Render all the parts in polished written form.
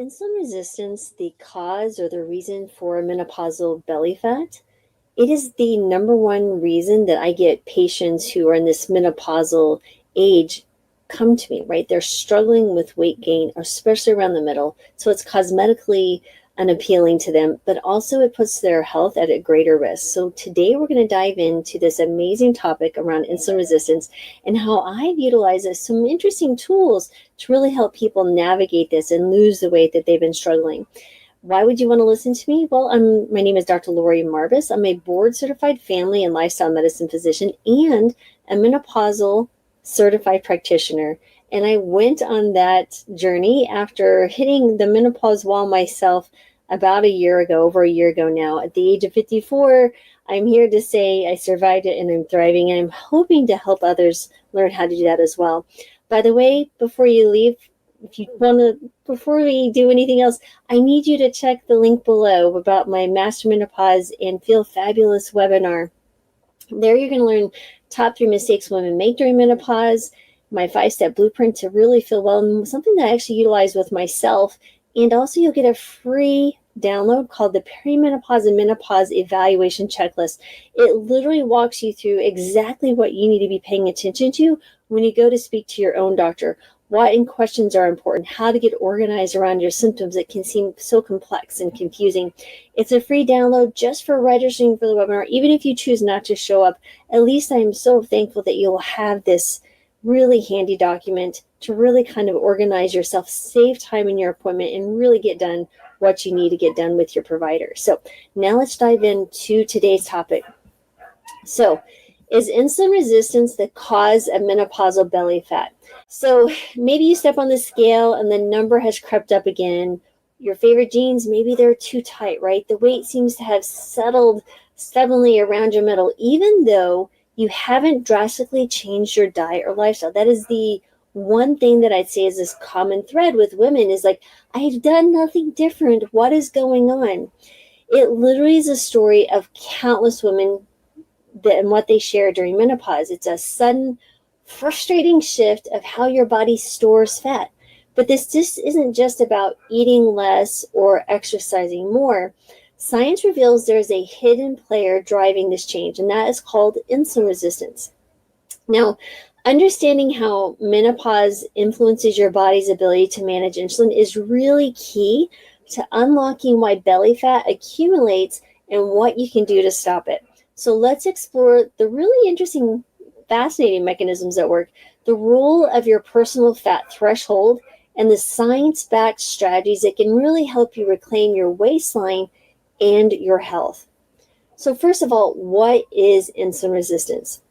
insulin resistance the cause or the reason for menopausal belly fat? It is the number one reason that I get patients who are in this menopausal age come to me, right? They're struggling with weight gain, especially around the middle. So it's cosmetically unappealing to them, but also it puts their health at a greater risk. So today we're going to dive into this amazing topic around insulin resistance and how I've utilized some interesting tools to really help people navigate this and lose the weight that they've been struggling. Why would you want to listen to me? Well, my name is Dr. Lori Marvis. I'm a board-certified family and lifestyle medicine physician and a menopausal certified practitioner. And I went on that journey after hitting the menopause wall myself about a year ago, over a year ago now. At the age of 54, I'm here to say I survived it and I'm thriving. And I'm hoping to help others learn how to do that as well. By the way, before you leave, if you want to, before we do anything else, I need you to check the link below about my Master Menopause and Feel Fabulous webinar. There you're going to learn top 3 mistakes women make during menopause, my 5-step blueprint to really feel well, and something that I actually utilize with myself. And also you'll get a free download called the Perimenopause and Menopause Evaluation Checklist. It literally walks you through exactly what you need to be paying attention to when you go to speak to your own doctor. What questions are important, how to get organized around your symptoms that can seem so complex and confusing. It's a free download just for registering for the webinar. Even if you choose not to show up, at least I'm so thankful that you'll have this really handy document to really kind of organize yourself, save time in your appointment, and really get done what you need to get done with your provider. So now let's dive into today's topic. So, is insulin resistance the cause of menopausal belly fat? So maybe you step on the scale and the number has crept up again. Your favorite jeans, maybe they're too tight, right? The weight seems to have settled stubbornly around your middle, even though you haven't drastically changed your diet or lifestyle. That is the one thing that I'd say is this common thread with women is like, I've done nothing different. What is going on? It literally is a story of countless women and what they share during menopause. It's a sudden, frustrating shift of how your body stores fat. But this just isn't just about eating less or exercising more. Science reveals there's a hidden player driving this change, and that is called insulin resistance. Now, understanding how menopause influences your body's ability to manage insulin is really key to unlocking why belly fat accumulates and what you can do to stop it. So let's explore the really interesting, fascinating mechanisms at work, the role of your personal fat threshold, and the science-backed strategies that can really help you reclaim your waistline and your health. So first of all, what is insulin resistance?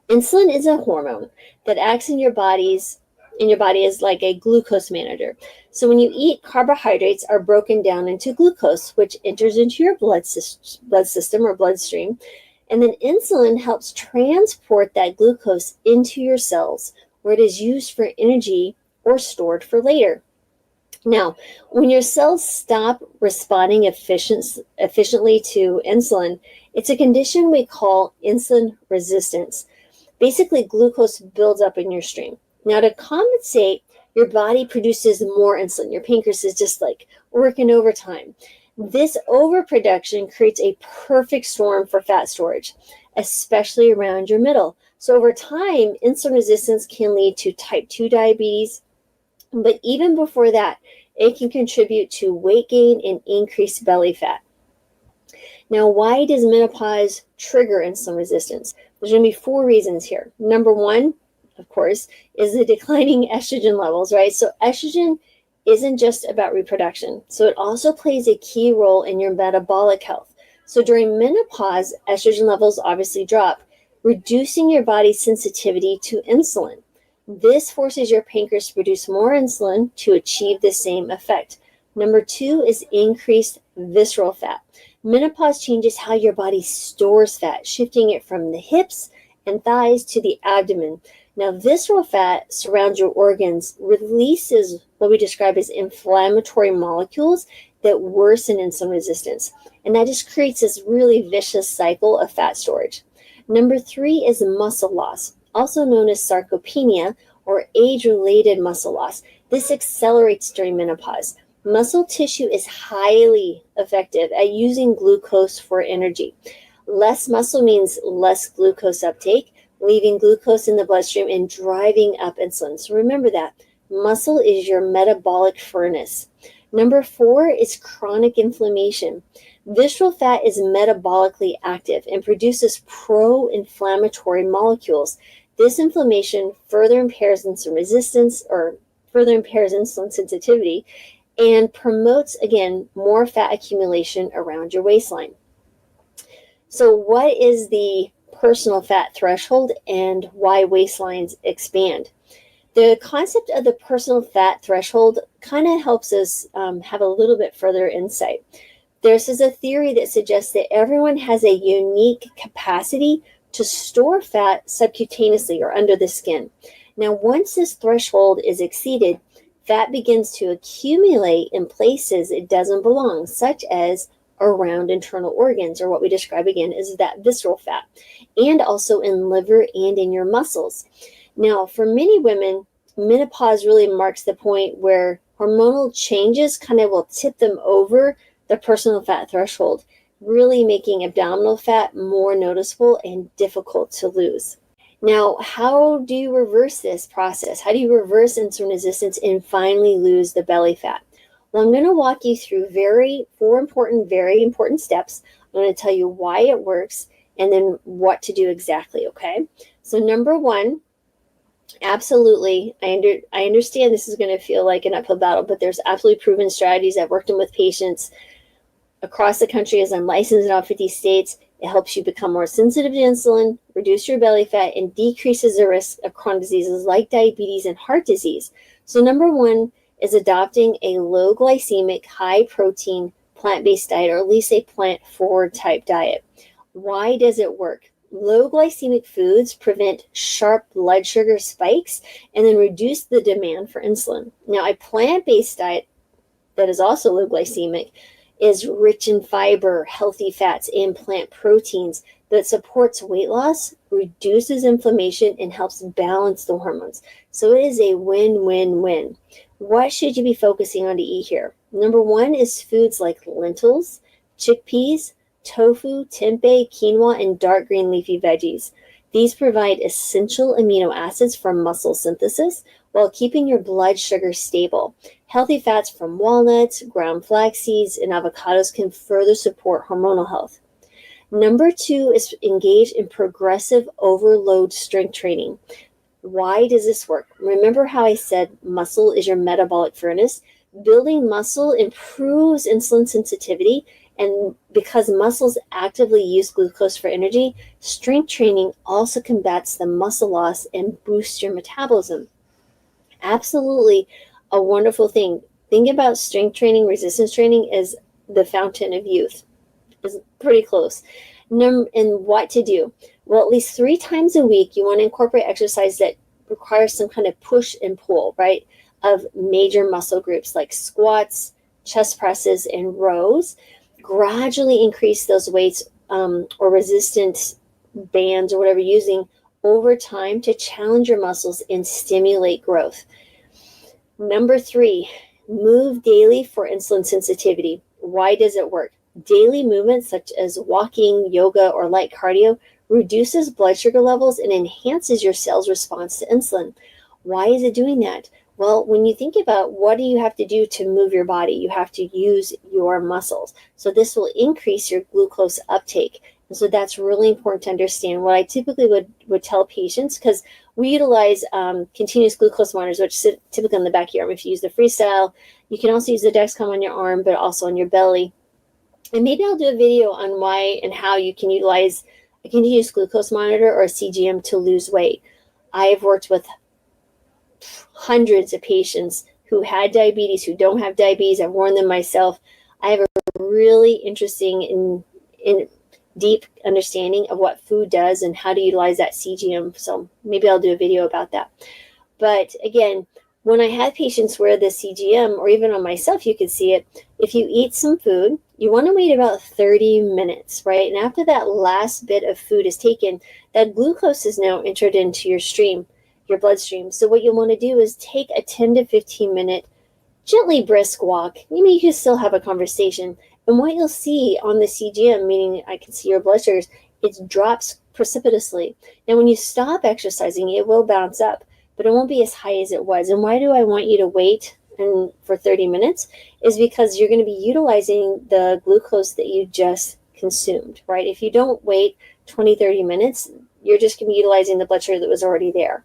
Insulin is a hormone that acts in your body as like a glucose manager. So when you eat, carbohydrates are broken down into glucose, which enters into your blood system or bloodstream. And then insulin helps transport that glucose into your cells, where it is used for energy or stored for later. Now, when your cells stop responding efficiently to insulin, it's a condition we call insulin resistance. Basically, glucose builds up in your stream. Now, to compensate, your body produces more insulin. Your pancreas is just like working overtime. This overproduction creates a perfect storm for fat storage, especially around your middle. So over time, insulin resistance can lead to type 2 diabetes, but even before that, it can contribute to weight gain and increased belly fat. Now, why does menopause trigger insulin resistance? There's going to be 4 reasons here. Number 1, of course, is the declining estrogen levels, right? So estrogen isn't just about reproduction. So it also plays a key role in your metabolic health. So during menopause, estrogen levels obviously drop, reducing your body's sensitivity to insulin. This forces your pancreas to produce more insulin to achieve the same effect. Number 2 is increased visceral fat. Menopause changes how your body stores fat, shifting it from the hips and thighs to the abdomen. Now, visceral fat surrounds your organs, releases what we describe as inflammatory molecules that worsen insulin resistance. And that just creates this really vicious cycle of fat storage. Number 3 is muscle loss, also known as sarcopenia or age-related muscle loss. This accelerates during menopause. Muscle tissue is highly effective at using glucose for energy. Less muscle means less glucose uptake, leaving glucose in the bloodstream and driving up insulin. So remember that. Muscle is your metabolic furnace. Number 4 is chronic inflammation. Visceral fat is metabolically active and produces pro-inflammatory molecules. This inflammation further impairs insulin resistance or further impairs insulin sensitivity and promotes, again, more fat accumulation around your waistline. So what is the personal fat threshold and why waistlines expand? The concept of the personal fat threshold kind of helps us have a little bit further insight. This is a theory that suggests that everyone has a unique capacity to store fat subcutaneously or under the skin. Now, once this threshold is exceeded, fat begins to accumulate in places it doesn't belong, such as around internal organs, or what we describe again as that visceral fat, and also in liver and in your muscles. Now, for many women, menopause really marks the point where hormonal changes kind of will tip them over the personal fat threshold, really making abdominal fat more noticeable and difficult to lose. Now, how do you reverse this process? How do you reverse insulin resistance and finally lose the belly fat? Well, I'm going to walk you through very important steps. I'm going to tell you why it works and then what to do exactly, okay? So number 1, absolutely, I understand this is going to feel like an uphill battle, but there's absolutely proven strategies. I've worked them with patients across the country as I'm licensed in all 50 states. It helps you become more sensitive to insulin, reduce your belly fat, and decreases the risk of chronic diseases like diabetes and heart disease. So number 1 is adopting a low glycemic, high protein, plant-based diet, or at least a plant-forward type diet. Why does it work? Low glycemic foods prevent sharp blood sugar spikes and then reduce the demand for insulin. Now, a plant-based diet that is also low glycemic is rich in fiber, healthy fats, and plant proteins that supports weight loss, reduces inflammation, and helps balance the hormones. So it is a win-win-win. What should you be focusing on to eat here? Number 1 is foods like lentils, chickpeas, tofu, tempeh, quinoa, and dark green leafy veggies. These provide essential amino acids for muscle synthesis while keeping your blood sugar stable. Healthy fats from walnuts, ground flax seeds, and avocados can further support hormonal health. Number 2 is engage in progressive overload strength training. Why does this work? Remember how I said muscle is your metabolic furnace? Building muscle improves insulin sensitivity, and because muscles actively use glucose for energy, strength training also combats the muscle loss and boosts your metabolism. Absolutely a wonderful thing. Think about strength training, resistance training as the fountain of youth. It's pretty close. And what to do? Well, at least 3 times a week, you want to incorporate exercise that requires some kind of push and pull, right, of major muscle groups like squats, chest presses, and rows. Gradually increase those weights or resistant bands or whatever you're using over time to challenge your muscles and stimulate growth. Number 3, move daily for insulin sensitivity. Why does it work? Daily movement such as walking, yoga, or light cardio reduces blood sugar levels and enhances your cell's response to insulin. Why is it doing that? Well, when you think about what do you have to do to move your body, you have to use your muscles. So this will increase your glucose uptake. And so that's really important to understand. What I typically would tell patients, because we utilize continuous glucose monitors, which sit typically on the back of your arm. If you use the Freestyle, you can also use the Dexcom on your arm, but also on your belly. And maybe I'll do a video on why and how you can utilize a continuous glucose monitor or a CGM to lose weight. I've worked with hundreds of patients who had diabetes, who don't have diabetes. I've worn them myself. I have a really interesting in deep understanding of what food does and how to utilize that CGM. So maybe I'll do a video about that. But again, when I have patients wear the CGM, or even on myself, you can see it. If you eat some food, you want to wait about 30 minutes, right? And after that last bit of food is taken, that glucose is now entered into your bloodstream. So what you'll want to do is take a 10 to 15 minute gently brisk walk. You can still have a conversation. And what you'll see on the CGM, meaning I can see your blood sugars, it drops precipitously. Now, when you stop exercising, it will bounce up, but it won't be as high as it was. And why do I want you to wait for 30 minutes? Is because you're going to be utilizing the glucose that you just consumed, right? If you don't wait 20, 30 minutes, you're just going to be utilizing the blood sugar that was already there.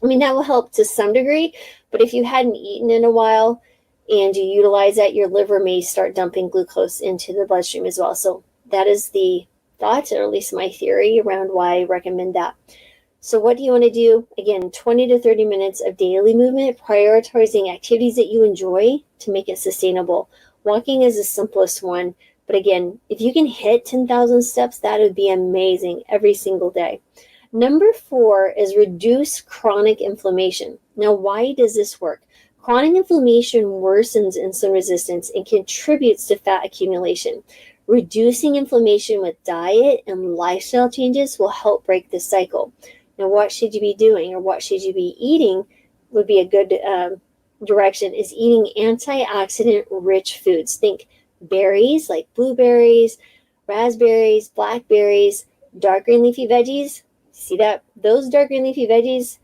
I mean, that will help to some degree, but if you hadn't eaten in a while and you utilize that, your liver may start dumping glucose into the bloodstream as well. So that is the thought, or at least my theory around why I recommend that. So what do you want to do? Again, 20 to 30 minutes of daily movement, prioritizing activities that you enjoy to make it sustainable. Walking is the simplest one, but again, if you can hit 10,000 steps, that would be amazing every single day. Number 4 is reduce chronic inflammation. Now, why does this work? Chronic inflammation worsens insulin resistance and contributes to fat accumulation. Reducing inflammation with diet and lifestyle changes will help break this cycle. Now, what should you be doing, or what should you be eating would be a good direction, is eating antioxidant-rich foods. Think berries like blueberries, raspberries, blackberries, dark green leafy veggies. See that? Those dark green leafy veggies,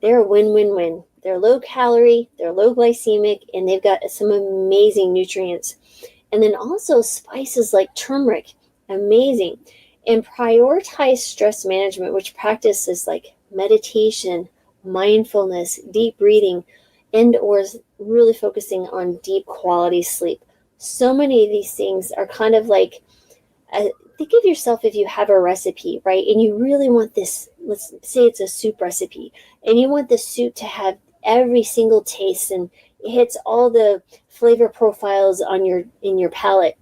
they're a win-win-win. They're low calorie, they're low glycemic, and they've got some amazing nutrients. And then also spices like turmeric, amazing. And prioritize stress management, which practices like meditation, mindfulness, deep breathing, and or really focusing on deep quality sleep. So many of these things are kind of like, think of yourself if you have a recipe, right? And you really want this, let's say it's a soup recipe, and you want the soup to have every single taste and it hits all the flavor profiles in your palate.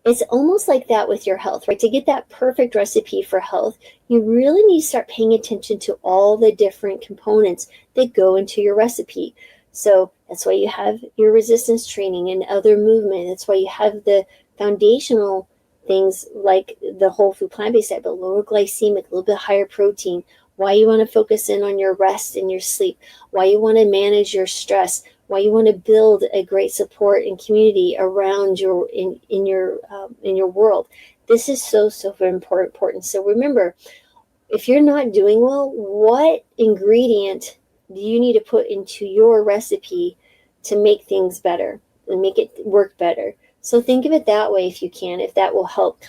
It's almost like that with your health, right? To get that perfect recipe for health, you really need to start paying attention to all the different components that go into your recipe. So that's why you have your resistance training and other movement. That's why you have the foundational things like the whole food plant-based diet, but lower glycemic, a little bit higher protein, why you want to focus in on your rest and your sleep, why you want to manage your stress, why you want to build a great support and community around your in your world. This is so important. So remember, if you're not doing well, what ingredient do you need to put into your recipe to make things better and make it work better? So think of it that way if you can, if that will help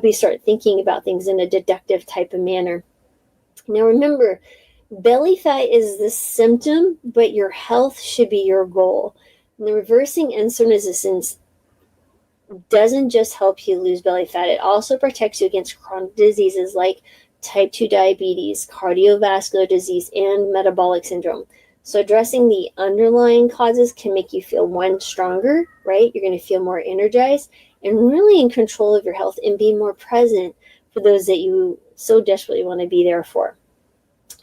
you start thinking about things in a deductive type of manner. Now remember, belly fat is the symptom, but your health should be your goal. And the reversing insulin resistance doesn't just help you lose belly fat, it also protects you against chronic diseases like type 2 diabetes, cardiovascular disease, and metabolic syndrome. So addressing the underlying causes can make you feel, one, stronger, right? You're going to feel more energized and really in control of your health and be more present for those that you so desperately want to be there for.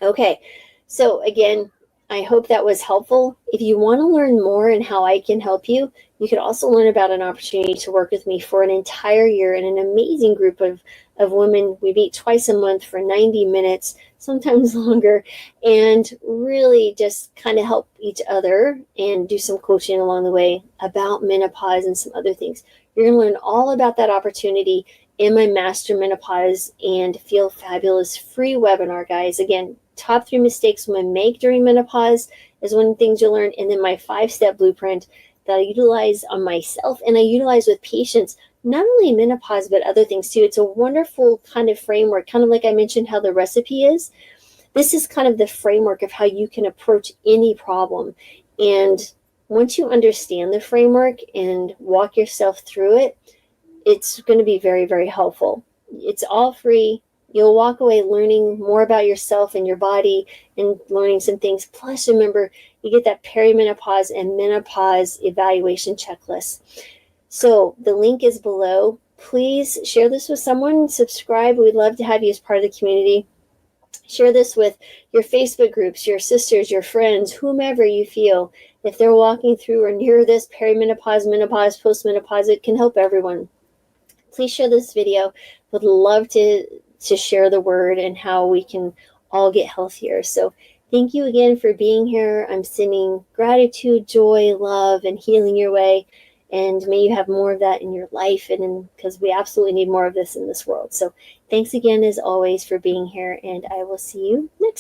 Okay, so again, I hope that was helpful. If you want to learn more and how I can help you, you can also learn about an opportunity to work with me for an entire year in an amazing group of women. We meet twice a month for 90 minutes, sometimes longer, and really just kind of help each other and do some coaching along the way about menopause and some other things. You're going to learn all about that opportunity in my Master Menopause and Feel Fabulous free webinar, guys. Again, top 3 mistakes women make during menopause is one of the things you'll learn. And then my 5-step blueprint that I utilize on myself and I utilize with patients, not only in menopause, but other things too. It's a wonderful kind of framework, kind of like I mentioned how the recipe is. This is kind of the framework of how you can approach any problem. And once you understand the framework and walk yourself through it, it's going to be very, very helpful. It's all free. You'll walk away learning more about yourself and your body and learning some things. Plus, remember, you get that perimenopause and menopause evaluation checklist. So the link is below. Please share this with someone. Subscribe. We'd love to have you as part of the community. Share this with your Facebook groups, your sisters, your friends, whomever you feel. If they're walking through or near this perimenopause, menopause, postmenopause, it can help everyone. Please share this video. Would love to share the word and how we can all get healthier. So Thank you again for being here. I'm sending gratitude, joy, love, and healing your way. And may you have more of that in your life, and because we absolutely need more of this in this world. So thanks again, as always, for being here, and I will see you next time.